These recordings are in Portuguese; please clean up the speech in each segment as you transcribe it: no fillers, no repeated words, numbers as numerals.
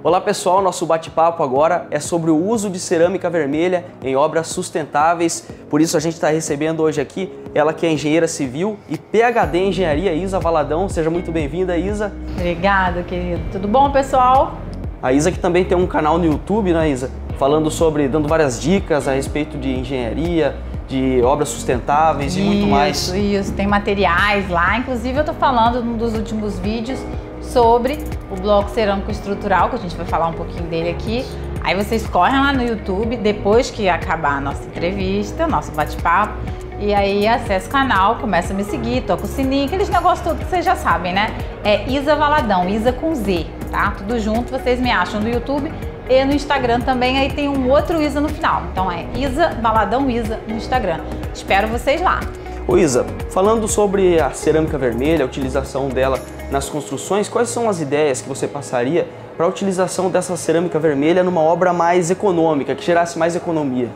Olá pessoal, nosso bate-papo agora é sobre o uso de cerâmica vermelha em obras sustentáveis. Por isso a gente está recebendo hoje aqui ela que é engenheira civil e PhD em engenharia, Isa Valadão. Seja muito bem-vinda, Isa. Obrigada, querido. Tudo bom, pessoal? A Isa que também tem um canal no YouTube, né, Isa? Falando sobre, dando várias dicas a respeito de engenharia, de obras sustentáveis e muito mais. Isso. Tem materiais lá. Inclusive eu tô falando num dos últimos vídeos sobre o bloco cerâmico estrutural, que a gente vai falar um pouquinho dele aqui. Aí vocês correm lá no YouTube, depois que acabar a nossa entrevista, nosso bate-papo, e aí acessa o canal, começa a me seguir, toca o sininho, aqueles negócios todos que vocês já sabem, né? É Isa Valadão, Isa com Z, tá? Tudo junto, vocês me acham no YouTube e no Instagram também, aí tem um outro Isa no final. Então é Isa Valadão Isa no Instagram. Espero vocês lá. Ô Isa, falando sobre a cerâmica vermelha, a utilização dela nas construções, quais são as ideias que você passaria para a utilização dessa cerâmica vermelha numa obra mais econômica, que gerasse mais economia?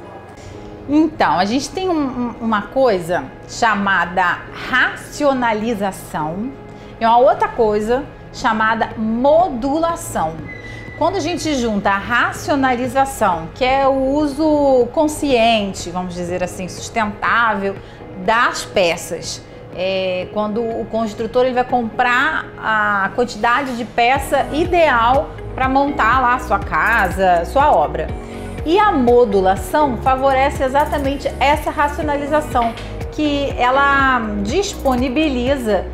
Então, a gente tem uma coisa chamada racionalização e uma outra coisa chamada modulação. Quando a gente junta a racionalização, que é o uso consciente, vamos dizer assim, sustentável das peças, quando o construtor ele vai comprar a quantidade de peça ideal para montar lá a sua casa, sua obra. E a modulação favorece exatamente essa racionalização, que ela disponibiliza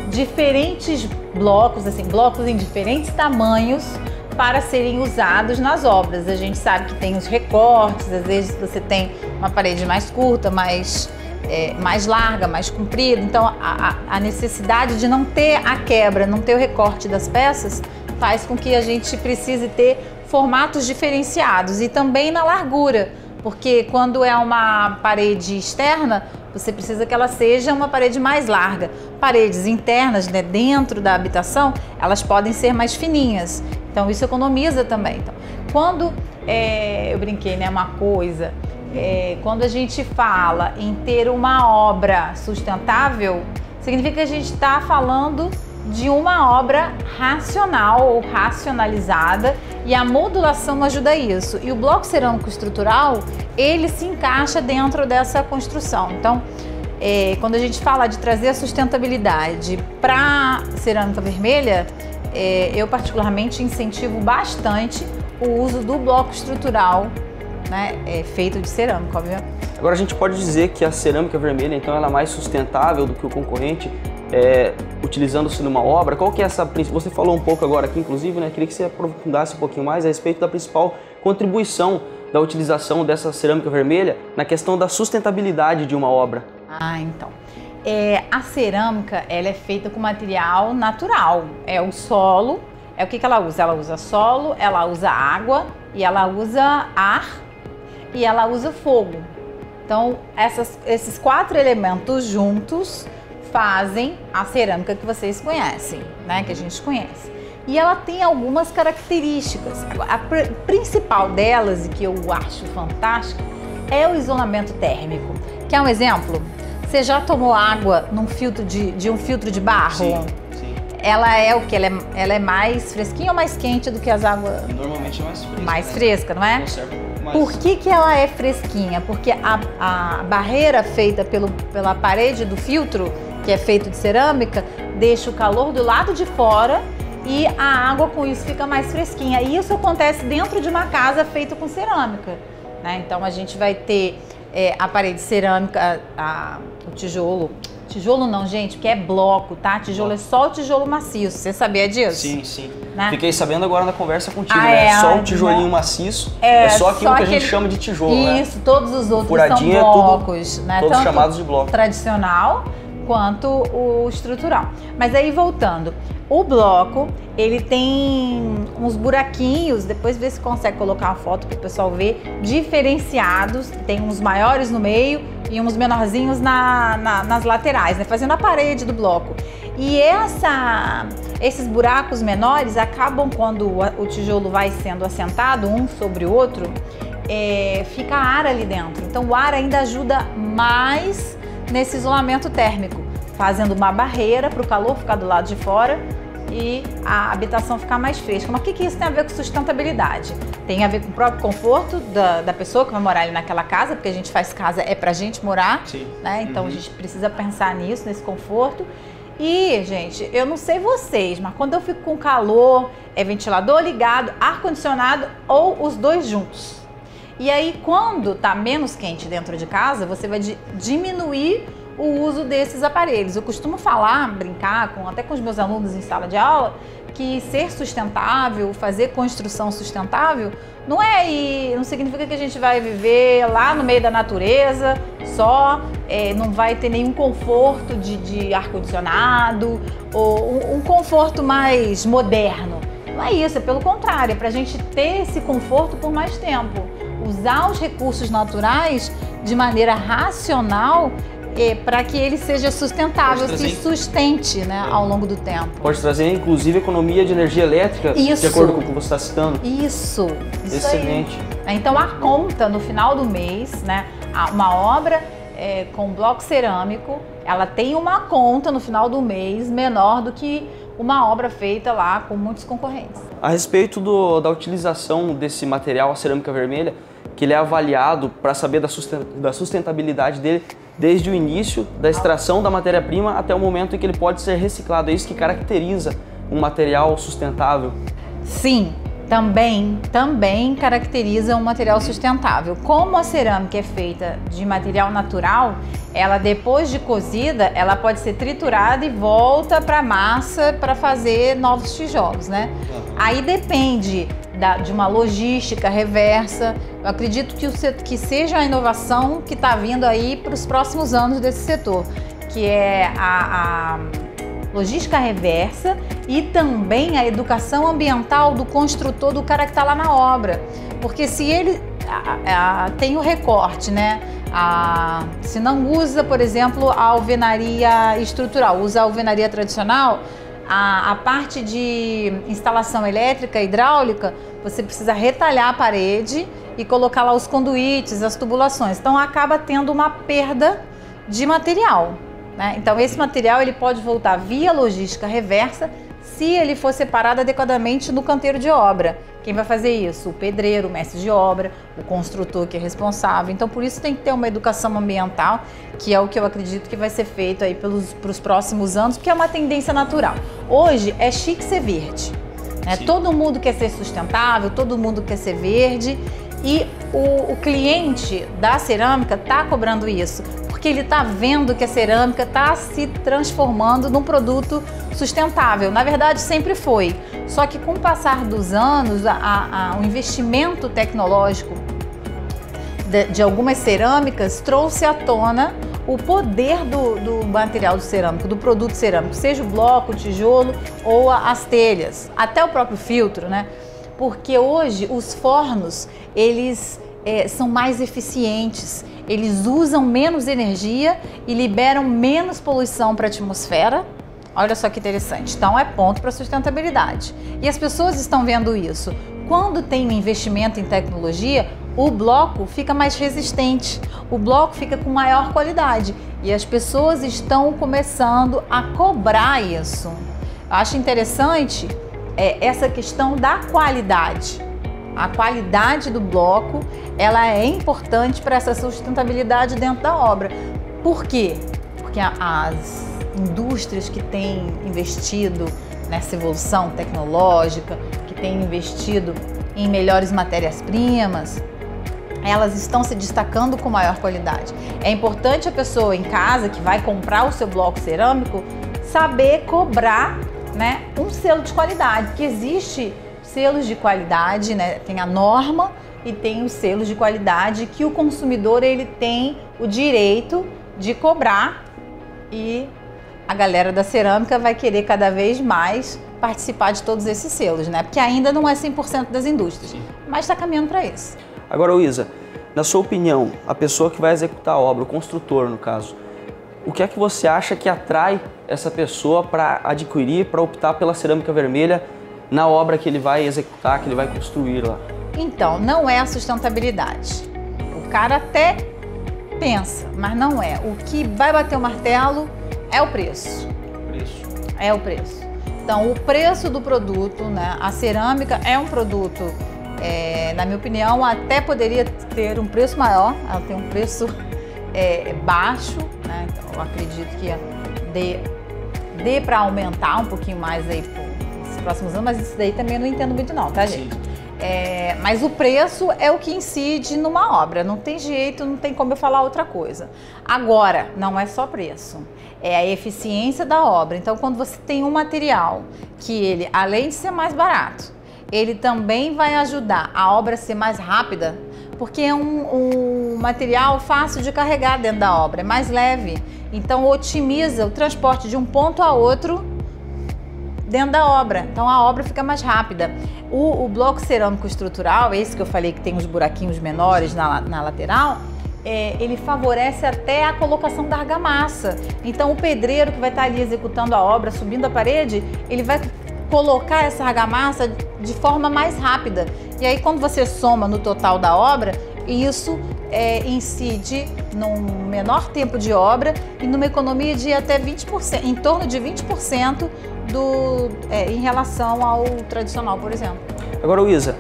diferentes blocos, assim, blocos em diferentes tamanhos para serem usados nas obras. A gente sabe que tem os recortes, às vezes você tem uma parede mais curta, mais larga, mais comprida. Então a necessidade de não ter a quebra, não ter o recorte das peças, faz com que a gente precise ter formatos diferenciados e também na largura, porque quando é uma parede externa, você precisa que ela seja uma parede mais larga. Paredes internas, né, dentro da habitação, elas podem ser mais fininhas, então isso economiza também. Então, quando eu brinquei, né, uma coisa, quando a gente fala em ter uma obra sustentável, significa que a gente está falando de uma obra racional ou racionalizada, e a modulação ajuda isso. E o bloco cerâmico estrutural, ele se encaixa dentro dessa construção. Então, quando a gente fala de trazer a sustentabilidade para cerâmica vermelha, eu particularmente incentivo bastante o uso do bloco estrutural, né, feito de cerâmica, obviamente. Agora a gente pode dizer que a cerâmica vermelha, então, ela é mais sustentável do que o concorrente, utilizando-se numa obra. Qual que é essa? Você falou um pouco agora aqui, inclusive, né? Queria que você aprofundasse um pouquinho mais a respeito da principal contribuição da utilização dessa cerâmica vermelha na questão da sustentabilidade de uma obra. Então. A cerâmica, ela é feita com material natural. É o solo. O que ela usa? Ela usa solo, ela usa água, e ela usa ar, e ela usa fogo. Então, esses quatro elementos juntos fazem a cerâmica que vocês conhecem, né? Que a gente conhece. E ela tem algumas características. A principal delas, e que eu acho fantástica, é o isolamento térmico. Quer um exemplo? Você já tomou água num filtro de um filtro de barro? Sim. Ela é o que? Ela é mais fresquinha ou mais quente do que as águas? Normalmente é mais fresca. Mais fresca, não é? Conserva um pouco mais. Por que ela é fresquinha? Porque a barreira feita pela parede do filtro, que é feito de cerâmica, deixa o calor do lado de fora e a água com isso fica mais fresquinha. E isso acontece dentro de uma casa feita com cerâmica, né? Então a gente vai ter a parede cerâmica, o tijolo. Tijolo não, gente, porque é bloco, tá? Tijolo é só o tijolo maciço. Você sabia disso? Sim. Né? Fiquei sabendo agora na conversa contigo, né? Só um tijolinho maciço, é só aquilo que a gente chama de tijolo, né? Isso, todos os outros furadinha, são blocos, né? Todos Tanto chamados de bloco. Tradicional quanto o estrutural. Mas aí voltando, o bloco, ele tem uns buraquinhos, depois vê se consegue colocar uma foto para o pessoal ver, diferenciados, tem uns maiores no meio e uns menorzinhos nas laterais, né, fazendo a parede do bloco. E esses buracos menores acabam quando o tijolo vai sendo assentado um sobre o outro, fica ar ali dentro. Então o ar ainda ajuda mais nesse isolamento térmico, fazendo uma barreira para o calor ficar do lado de fora e a habitação ficar mais fresca. Mas o que isso tem a ver com sustentabilidade? Tem a ver com o próprio conforto da pessoa que vai morar ali naquela casa, porque a gente faz casa pra gente morar, né? Então a gente precisa pensar nisso, nesse conforto. E, gente, eu não sei vocês, mas quando eu fico com calor, é ventilador ligado, ar-condicionado ou os dois juntos. E aí, quando tá menos quente dentro de casa, você vai diminuir o uso desses aparelhos. Eu costumo falar, brincar até com os meus alunos em sala de aula, que ser sustentável, fazer construção sustentável, não significa que a gente vai viver lá no meio da natureza, não vai ter nenhum conforto de ar-condicionado ou um conforto mais moderno. Não é isso, é pelo contrário, é para a gente ter esse conforto por mais tempo. Usar os recursos naturais de maneira racional para que ele seja sustentável, se sustente, né, ao longo do tempo. Pode trazer, inclusive, economia de energia elétrica, de acordo com o que você está citando. Isso Excelente. Aí. Então, a conta no final do mês, né, uma obra com bloco cerâmico, ela tem uma conta no final do mês menor do que uma obra feita lá com muitos concorrentes. A respeito da utilização desse material, a cerâmica vermelha, que ele é avaliado para saber da sustentabilidade dele desde o início da extração da matéria-prima até o momento em que ele pode ser reciclado. É isso que caracteriza um material sustentável? Sim, também caracteriza um material sustentável. Como a cerâmica é feita de material natural, ela depois de cozida, ela pode ser triturada e volta para a massa para fazer novos tijolos, né? Aí depende de uma logística reversa. Eu acredito que seja a inovação que está vindo aí para os próximos anos desse setor, que é a logística reversa e também a educação ambiental do construtor, do cara que está lá na obra. Porque se ele tem o recorte, né? Se não usa, por exemplo, a alvenaria estrutural, usa a alvenaria tradicional, a parte de instalação elétrica, hidráulica, você precisa retalhar a parede e colocar lá os conduítes, as tubulações. Então acaba tendo uma perda de material, né? Então esse material ele pode voltar via logística reversa se ele for separado adequadamente no canteiro de obra. Quem vai fazer isso? O pedreiro, o mestre de obra, o construtor que é responsável. Então por isso tem que ter uma educação ambiental, que é o que eu acredito que vai ser feito aí para os próximos anos, porque é uma tendência natural. Hoje é chique ser verde, né? Todo mundo quer ser sustentável, todo mundo quer ser verde e o cliente da cerâmica está cobrando isso, porque ele está vendo que a cerâmica está se transformando num produto sustentável. Na verdade, sempre foi. Só que com o passar dos anos, o investimento tecnológico de algumas cerâmicas trouxe à tona o poder do material cerâmico, do produto cerâmico, seja o bloco, o tijolo ou as telhas, até o próprio filtro, né? Porque hoje os fornos, eles são mais eficientes, eles usam menos energia e liberam menos poluição para a atmosfera. Olha só que interessante. Então é ponto para sustentabilidade. E as pessoas estão vendo isso. Quando tem um investimento em tecnologia, o bloco fica mais resistente, o bloco fica com maior qualidade e as pessoas estão começando a cobrar isso. Eu acho interessante essa questão da qualidade. A qualidade do bloco, ela é importante para essa sustentabilidade dentro da obra. Por quê? Porque as indústrias que têm investido nessa evolução tecnológica, que têm investido em melhores matérias-primas, elas estão se destacando com maior qualidade. É importante a pessoa em casa que vai comprar o seu bloco cerâmico saber cobrar, né, um selo de qualidade, porque existe selos de qualidade, né? Tem a norma e tem os selos de qualidade que o consumidor ele tem o direito de cobrar e a galera da cerâmica vai querer cada vez mais participar de todos esses selos, né? Porque ainda não é 100% das indústrias, mas está caminhando para isso. Agora, Luísa, na sua opinião, a pessoa que vai executar a obra, o construtor no caso, o que é que você acha que atrai essa pessoa para adquirir, para optar pela cerâmica vermelha na obra que ele vai executar, que ele vai construir lá? Então, não é a sustentabilidade. O cara até pensa, mas não é. O que vai bater o martelo é o preço. É o preço. Então, o preço do produto, né? A cerâmica é um produto, na minha opinião, até poderia ter um preço maior, ela tem um preço baixo, né? Então, eu acredito que dê para aumentar um pouquinho mais aí nos próximos anos, mas isso daí também eu não entendo muito não, tá, gente? Mas o preço é o que incide numa obra, não tem jeito, não tem como eu falar outra coisa. Agora, não é só preço, é a eficiência da obra. Então, quando você tem um material que ele, além de ser mais barato, ele também vai ajudar a obra a ser mais rápida, porque é um material fácil de carregar dentro da obra, é mais leve, então otimiza o transporte de um ponto a outro dentro da obra, então a obra fica mais rápida. O bloco cerâmico estrutural, esse que eu falei que tem os buraquinhos menores na lateral, ele favorece até a colocação da argamassa. Então o pedreiro que vai estar ali executando a obra, subindo a parede, ele vai colocar essa argamassa de forma mais rápida. E aí quando você soma no total da obra, isso incide num menor tempo de obra e numa economia de até 20%, em torno de 20% em relação ao tradicional, por exemplo. Agora, Luísa,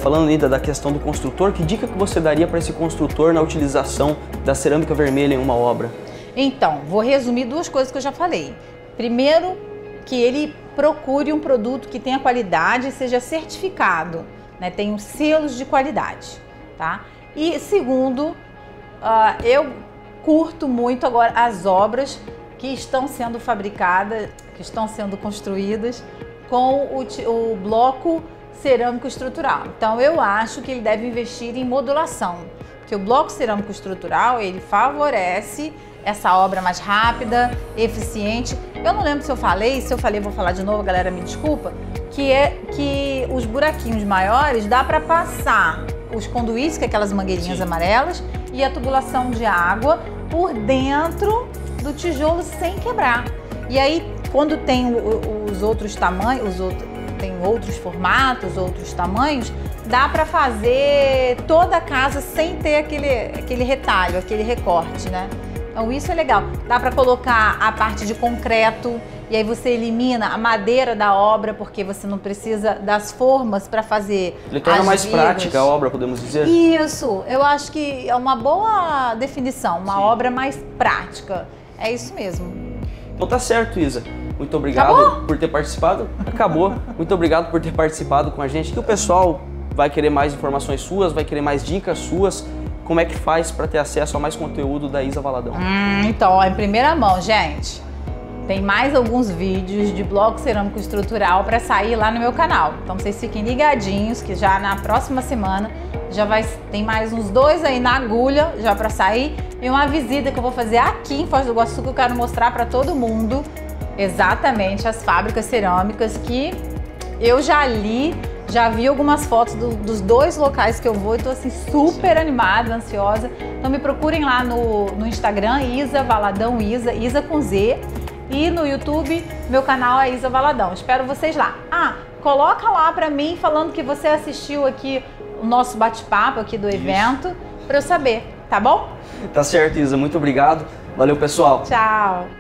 falando ainda da questão do construtor, que dica que você daria para esse construtor na utilização da cerâmica vermelha em uma obra? Então, vou resumir duas coisas que eu já falei. Primeiro, que ele procure um produto que tenha qualidade e seja certificado, né? Tenha selos de qualidade, tá? E segundo, eu curto muito agora as obras que estão sendo fabricadas, que estão sendo construídas com o bloco cerâmico estrutural. Então eu acho que ele deve investir em modulação, porque o bloco cerâmico estrutural ele favorece essa obra mais rápida, eficiente. Eu não lembro se eu falei vou falar de novo, galera, me desculpa, que os buraquinhos maiores dá para passar os conduítes, que é aquelas mangueirinhas amarelas, e a tubulação de água por dentro do tijolo sem quebrar. E aí, quando tem os outros tamanhos, tem outros formatos, outros tamanhos, dá para fazer toda a casa sem ter aquele retalho, aquele recorte, né? Então isso é legal. Dá para colocar a parte de concreto e aí você elimina a madeira da obra porque você não precisa das formas para fazer. Ele torna mais prática a obra, podemos dizer? Isso, eu acho que é uma boa definição, uma obra mais prática. É isso mesmo. Então tá certo, Isa. Muito obrigado por ter participado. Acabou. Muito obrigado por ter participado com a gente. Que o pessoal vai querer mais informações suas, vai querer mais dicas suas. Como é que faz para ter acesso a mais conteúdo da Isa Valadão? Então, ó, em primeira mão, gente, tem mais alguns vídeos de bloco cerâmico estrutural para sair lá no meu canal. Então, vocês fiquem ligadinhos que já na próxima semana tem mais uns 2 aí na agulha já para sair. E uma visita que eu vou fazer aqui em Foz do Iguaçu que eu quero mostrar para todo mundo exatamente as fábricas cerâmicas que eu já vi algumas fotos dos 2 locais que eu vou e tô assim super animada, ansiosa. Então me procurem lá no Instagram, Isa Valadão, Isa com Z, e no YouTube, meu canal é Isa Valadão. Espero vocês lá. Coloca lá pra mim falando que você assistiu aqui o nosso bate-papo aqui do evento, pra eu saber, tá bom? Tá certo, Isa. Muito obrigado. Valeu, pessoal. Tchau.